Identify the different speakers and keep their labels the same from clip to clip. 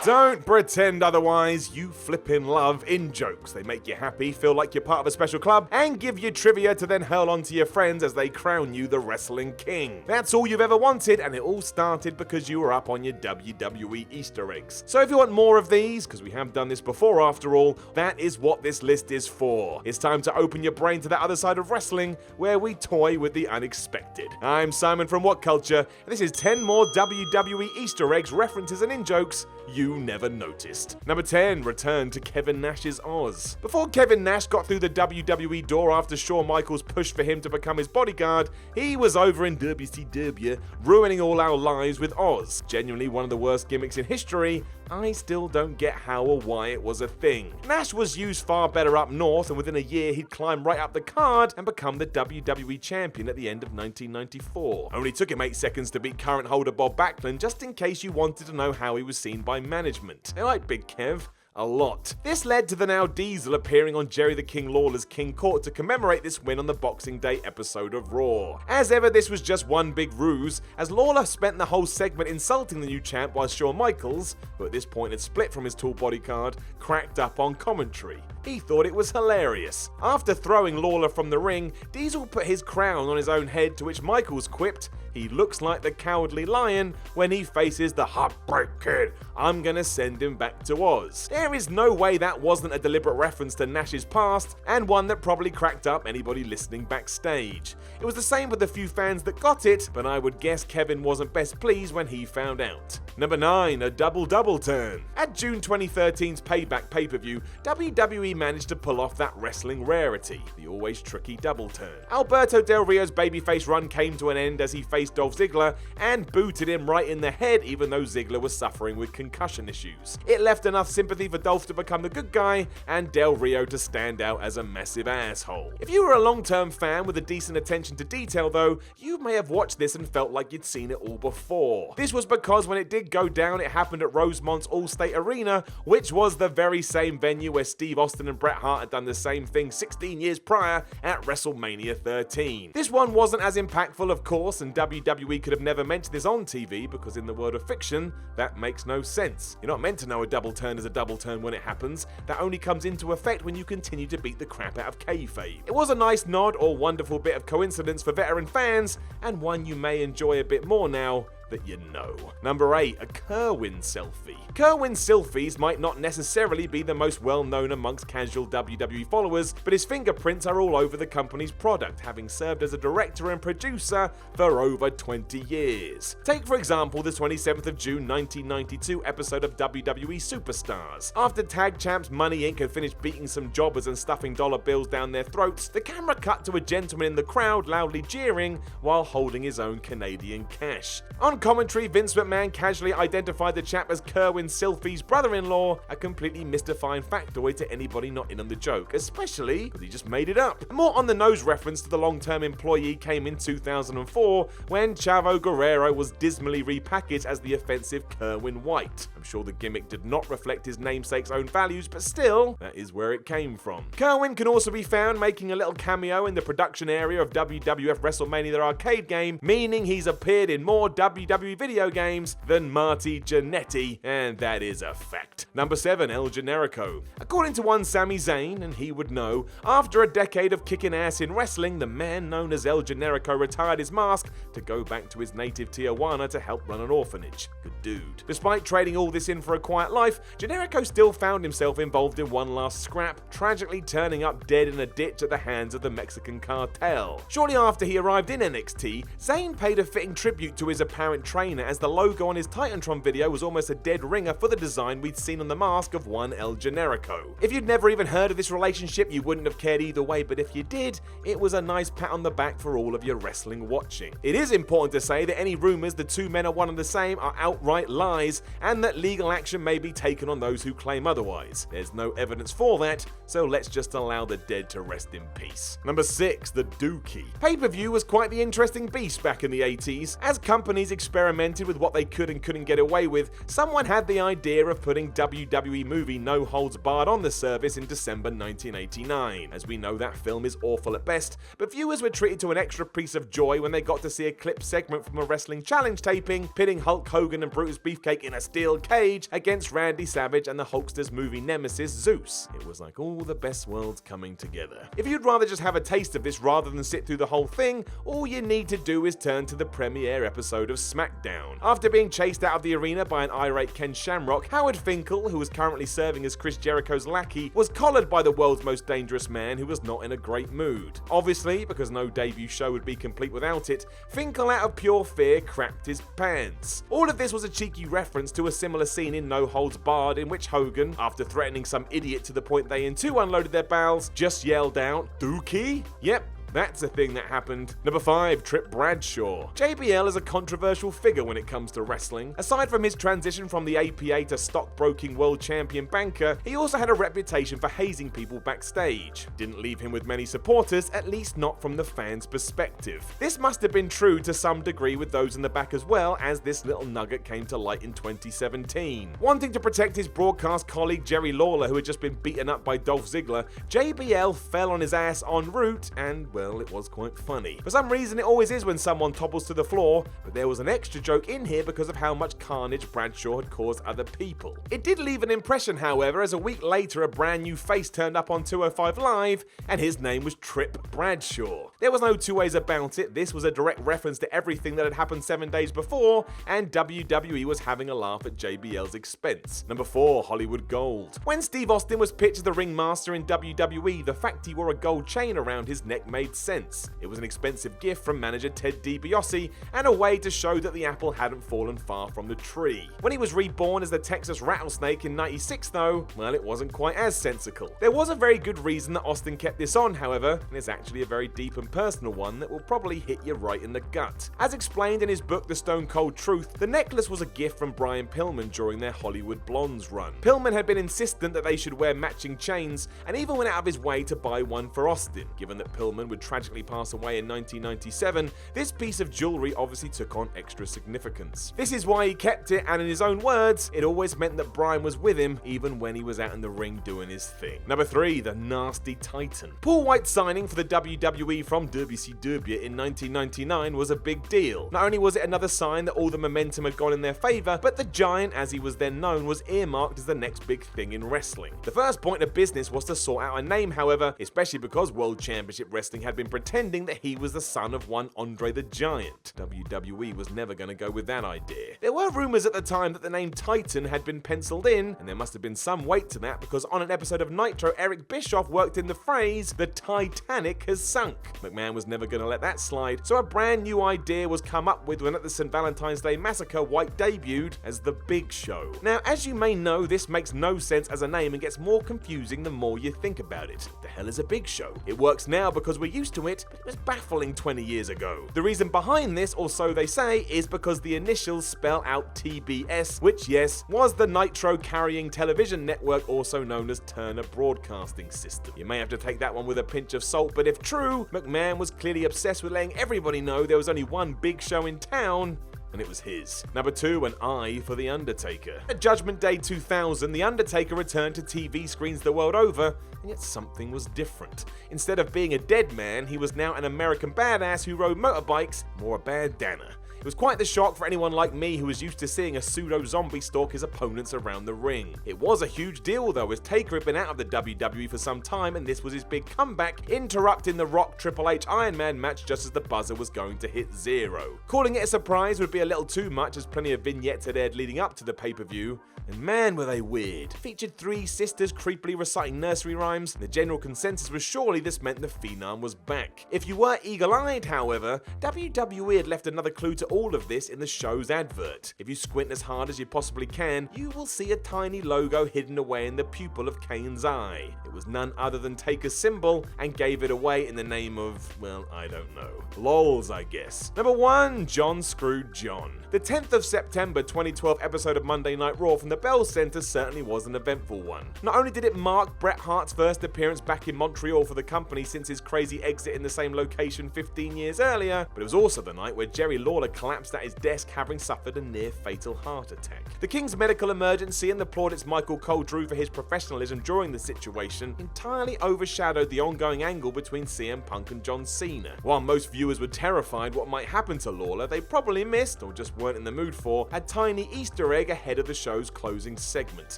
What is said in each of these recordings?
Speaker 1: Don't pretend otherwise, you flippin' love in-jokes. They make you happy, feel like you're part of a special club, and give you trivia to then hurl onto your friends as they crown you the wrestling king. That's all you've ever wanted, and it all started because you were up on your WWE Easter eggs. So if you want more of these, because we have done this before after all, that is what this list is for. It's time to open your brain to that other side of wrestling, where we toy with the unexpected. I'm Simon from What Culture, and this is 10 more WWE Easter eggs, references, and in-jokes you never noticed. Number 10, return to Kevin Nash's Oz. Before Kevin Nash got through the WWE door after Shawn Michaels pushed for him to become his bodyguard, he was over in WCW, ruining all our lives with Oz. Genuinely one of the worst gimmicks in history. I still don't get how or why it was a thing. Nash was used far better up north, and within a year he'd climb right up the card and become the WWE champion at the end of 1994. Only took him 8 seconds to beat current holder Bob Backlund, just in case you wanted to know how he was seen by management. They like Big Kev a lot. This led to the now Diesel appearing on Jerry the King Lawler's King Court to commemorate this win on the Boxing Day episode of Raw. As ever, this was just one big ruse, as Lawler spent the whole segment insulting the new champ while Shawn Michaels, who at this point had split from his tall bodyguard, cracked up on commentary. He thought it was hilarious. After throwing Lawler from the ring, Diesel put his crown on his own head, to which Michaels quipped, "He looks like the Cowardly Lion when he faces the Heartbreak Kid. I'm gonna send him back to Oz." There is no way that wasn't a deliberate reference to Nash's past, and one that probably cracked up anybody listening backstage. It was the same with the few fans that got it, but I would guess Kevin wasn't best pleased when he found out. Number 9, a double turn. At June 2013's Payback pay-per-view, WWE managed to pull off that wrestling rarity, the always tricky double turn. Alberto Del Rio's babyface run came to an end as he faced Dolph Ziggler and booted him right in the head, even though Ziggler was suffering with concussion issues. It left enough sympathy for Dolph to become the good guy and Del Rio to stand out as a massive asshole. If you were a long-term fan with a decent attention to detail though, you may have watched this and felt like you'd seen it all before. This was because when it did go down, it happened at Rosemont's All-State Arena, which was the very same venue where Steve Austin and Bret Hart had done the same thing 16 years prior at WrestleMania 13. This one wasn't as impactful, of course, and WWE could have never mentioned this on TV because in the world of fiction, that makes no sense. You're not meant to know a double turn is a double turn when it happens. That only comes into effect when you continue to beat the crap out of kayfabe. It was a nice nod or wonderful bit of coincidence for veteran fans, and one you may enjoy a bit more now that you know. Number 8, a KERWIN selfie. KERWIN selfies might not necessarily be the most well-known amongst casual WWE followers, but his fingerprints are all over the company's product, having served as a director and producer for over 20 years. Take, for example, the 27th of June 1992 episode of WWE Superstars. After tag champs Money Inc. had finished beating some jobbers and stuffing dollar bills down their throats, the camera cut to a gentleman in the crowd loudly jeering while holding his own Canadian cash. On commentary, Vince McMahon casually identified the chap as KERWIN Selfie's brother-in-law, a completely mystifying factoid to anybody not in on the joke, especially because he just made it up. A more on-the-nose reference to the long-term employee came in 2004 when Chavo Guerrero was dismally repackaged as the offensive KERWIN White. I'm sure the gimmick did not reflect his namesake's own values, but still, that is where it came from. KERWIN can also be found making a little cameo in the production area of WWF WrestleMania the arcade game, meaning he's appeared in more WWE video games than Marty Jannetty, and that is a fact. Number 7, El Generico. According to one Sami Zayn, and he would know, after a decade of kicking ass in wrestling, the man known as El Generico retired his mask to go back to his native Tijuana to help run an orphanage. Good dude. Despite trading all this in for a quiet life, Generico still found himself involved in one last scrap, tragically turning up dead in a ditch at the hands of the Mexican cartel. Shortly after he arrived in NXT, Zayn paid a fitting tribute to his apparent trainer, as the logo on his Titantron video was almost a dead ringer for the design we'd seen on the mask of one El Generico. If you'd never even heard of this relationship, you wouldn't have cared either way, but if you did, it was a nice pat on the back for all of your wrestling watching. It is important to say that any rumors the two men are one and the same are outright lies, and that legal action may be taken on those who claim otherwise. There's no evidence for that, so let's just allow the dead to rest in peace. Number 6, the Dookie. Pay-per-view was quite the interesting beast back in the 80s, as companies experimented with what they could and couldn't get away with, someone had the idea of putting WWE movie No Holds Barred on the service in December 1989. As we know, that film is awful at best, but viewers were treated to an extra piece of joy when they got to see a clip segment from a wrestling challenge taping pitting Hulk Hogan and Brutus Beefcake in a steel cage against Randy Savage and the Hulkster's movie nemesis Zeus. It was like all the best worlds coming together. If you'd rather just have a taste of this rather than sit through the whole thing, all you need to do is turn to the premiere episode of SmackDown. After being chased out of the arena by an irate Ken Shamrock, Howard Finkel, who was currently serving as Chris Jericho's lackey, was collared by the world's most dangerous man who was not in a great mood. Obviously, because no debut show would be complete without it, Finkel out of pure fear crapped his pants. All of this was a cheeky reference to a similar scene in No Holds Barred in which Hogan, after threatening some idiot to the point they in two unloaded their bowels, just yelled out, "Dookie?" Yep. That's a thing that happened. Number 5, TRIPP Bradshaw. JBL is a controversial figure when it comes to wrestling. Aside from his transition from the APA to stockbroking world champion banker, he also had a reputation for hazing people backstage. Didn't leave him with many supporters, at least not from the fans' perspective. This must have been true to some degree with those in the back as well, as this little nugget came to light in 2017. Wanting to protect his broadcast colleague Jerry Lawler, who had just been beaten up by Dolph Ziggler, JBL fell on his ass en route and, well, it was quite funny. For some reason, it always is when someone topples to the floor, but there was an extra joke in here because of how much carnage Bradshaw had caused other people. It did leave an impression, however, as a week later a brand new face turned up on 205 Live, and his name was TRIPP Bradshaw. There was no two ways about it, this was a direct reference to everything that had happened 7 days before, and WWE was having a laugh at JBL's expense. Number 4, Hollywood Gold. When Steve Austin was pitched as the ringmaster in WWE, the fact he wore a gold chain around his neck made sense. It was an expensive gift from manager Ted DiBiase and a way to show that the apple hadn't fallen far from the tree. When he was reborn as the Texas Rattlesnake in '96 though, well, it wasn't quite as sensical. There was a very good reason that Austin kept this on, however, and it's actually a very deep and personal one that will probably hit you right in the gut. As explained in his book The Stone Cold Truth, the necklace was a gift from Brian Pillman during their Hollywood Blondes run. Pillman had been insistent that they should wear matching chains and even went out of his way to buy one for Austin. Given that Pillman would tragically pass away in 1997, this piece of jewelry obviously took on extra significance. This is why he kept it, and in his own words, it always meant that Brian was with him even when he was out in the ring doing his thing. Number 3, the Nasty Titan. Paul White's signing for the WWE from WCW in 1999 was a big deal. Not only was it another sign that all the momentum had gone in their favor, but the Giant, as he was then known, was earmarked as the next big thing in wrestling. The first point of business was to sort out a name, however, especially because World Championship Wrestling had been pretending that he was the son of one Andre the Giant. WWE was never going to go with that idea. There were rumors at the time that the name Titan had been penciled in, and there must have been some weight to that because on an episode of Nitro, Eric Bischoff worked in the phrase, "The Titanic has sunk." McMahon was never going to let that slide, so a brand new idea was come up with when at the St. Valentine's Day Massacre, White debuted as The Big Show. Now, as you may know, this makes no sense as a name and gets more confusing the more you think about it. The hell is a Big Show? It works now because we're used to it, but it was baffling 20 years ago. The reason behind this, or so they say, is because the initials spell out TBS, which, yes, was the Nitro carrying television network also known as Turner Broadcasting System. You may have to take that one with a pinch of salt, but if true, McMahon was clearly obsessed with letting everybody know there was only one Big Show in town, and it was his. Number 2, an eye for The Undertaker. At Judgment Day 2000, The Undertaker returned to TV screens the world over, and yet something was different. Instead of being a dead man, he was now an American badass who rode motorbikes, more a bandana. It was quite the shock for anyone like me who was used to seeing a pseudo-zombie stalk his opponents around the ring. It was a huge deal though, as Taker had been out of the WWE for some time and this was his big comeback, interrupting the Rock Triple H Iron Man match just as the buzzer was going to hit 0. Calling it a surprise would be a little too much as plenty of vignettes had aired leading up to the pay-per-view, and man were they weird. Featured 3 sisters creepily reciting nursery rhymes, and the general consensus was surely this meant the Phenom was back. If you were eagle-eyed, however, WWE had left another clue to all of this in the show's advert. If you squint as hard as you possibly can, you will see a tiny logo hidden away in the pupil of Kane's eye. It was none other than Taker's symbol, and gave it away in the name of, well, I don't know. Lols, I guess. Number 1, John Screwed John. The 10th of September 2012 episode of Monday Night Raw from the Bell Center certainly was an eventful one. Not only did it mark Bret Hart's first appearance back in Montreal for the company since his crazy exit in the same location 15 years earlier, but it was also the night where Jerry Lawler collapsed at his desk, having suffered a near-fatal heart attack. The King's medical emergency and the plaudits Michael Cole drew for his professionalism during the situation entirely overshadowed the ongoing angle between CM Punk and John Cena. While most viewers were terrified what might happen to Lawler, they probably missed, or just weren't in the mood for, a tiny Easter egg ahead of the show's closing segment.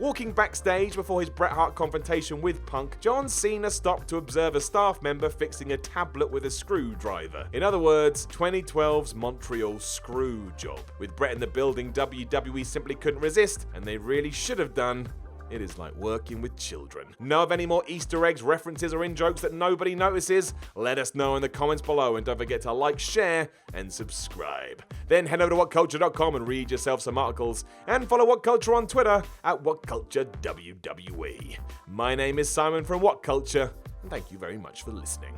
Speaker 1: Walking backstage before his Bret Hart confrontation with Punk, John Cena stopped to observe a staff member fixing a tablet with a screwdriver. In other words, 2012's Montreal screw job. With Bret in the building, WWE simply couldn't resist, and they really should have done. It is like working with children. Know of any more Easter eggs, references, or in-jokes that nobody notices? Let us know in the comments below, and don't forget to like, share, and subscribe. Then head over to whatculture.com and read yourself some articles, and follow What Culture on Twitter at WhatCultureWWE. My name is Simon from What Culture, and thank you very much for listening.